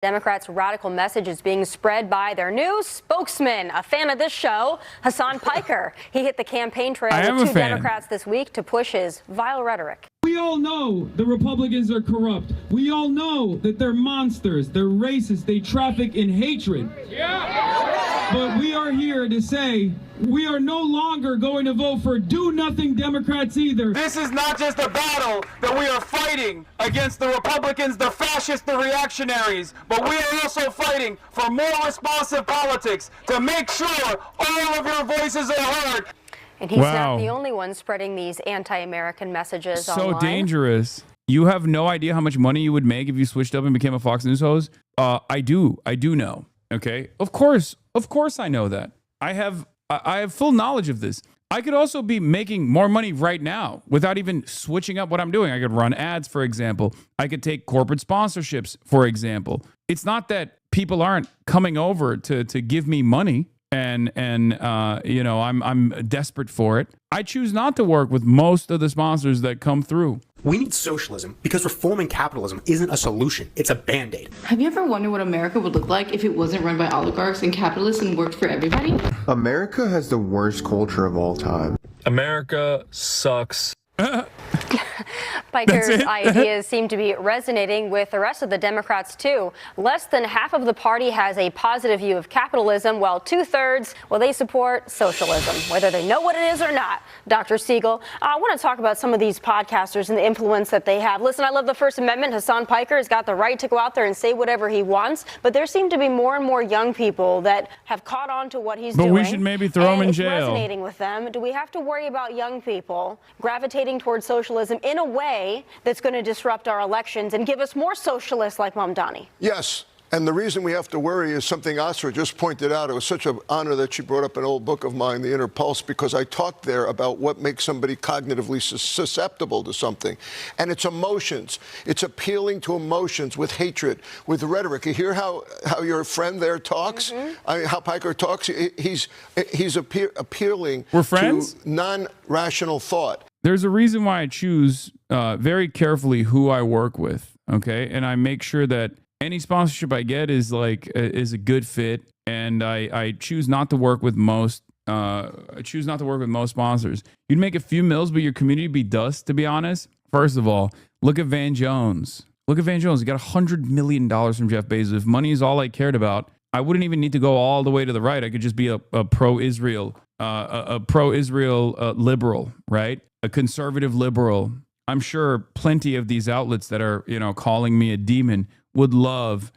Democrats' radical message is being spread by their new spokesman, a fan of this show, Hassan Piker. He hit the campaign trail with two Democrats this week to push his vile rhetoric. We all know the Republicans are corrupt. We all know that they're monsters, they're racist, they traffic in hatred. But we are here to say we are no longer going to vote for do-nothing Democrats either. This is not just a battle that we are fighting against the Republicans, the fascists, the reactionaries, but we are also fighting for more responsive politics to make sure all of your voices are heard. And he's not the only one spreading these anti-American messages online. So dangerous. You have no idea how much money you would make if you switched up and became a Fox News host. I do know. Okay. Of course I know that. I have full knowledge of this. I could also be making more money right now without even switching up what I'm doing. I could run ads, for example. I could take corporate sponsorships, for example. It's not that people aren't coming over to give me money. And you know, I'm desperate for it. I choose not to work with most of the sponsors that come through. We need socialism because reforming capitalism isn't a solution. It's a band-aid. Have you ever wondered what America would look like if it wasn't run by oligarchs and capitalists and worked for everybody? America has the worst culture of all time. America sucks. Piker's ideas seem to be resonating with the rest of the Democrats, too. Less than half of the party has a positive view of capitalism, while two-thirds, they support socialism, whether they know what it is or not. Dr. Siegel, I want to talk about some of these podcasters and the influence that they have. Listen, I love the First Amendment. Hassan Piker has got the right to go out there and say whatever he wants, but there seem to be more and more young people that have caught on to what he's doing. But we should maybe throw him in jail. It's resonating with them. Do we have to worry about young people gravitating towards socialism in a way that's going to disrupt our elections and give us more socialists like Mamdani? Yes. And the reason we have to worry is something Asra just pointed out. It was such an honor that she brought up an old book of mine, The Inner Pulse, because I talked there about what makes somebody cognitively susceptible to something. And it's emotions. It's appealing to emotions with hatred, with rhetoric. You hear how your friend there talks? How Piker talks? He's appealing to non-rational thought. There's a reason why I choose very carefully who I work with, okay? And I make sure that any sponsorship I get is a good fit, and I choose not to work with most. I choose not to work with most sponsors. You'd make a few mils, but your community would be dust. To be honest, first of all, look at Van Jones. Look at Van Jones. He got $100 million from Jeff Bezos. If money is all I cared about, I wouldn't even need to go all the way to the right. I could just be a pro-Israel, liberal, right? A conservative liberal. I'm sure plenty of these outlets that are, calling me a demon would love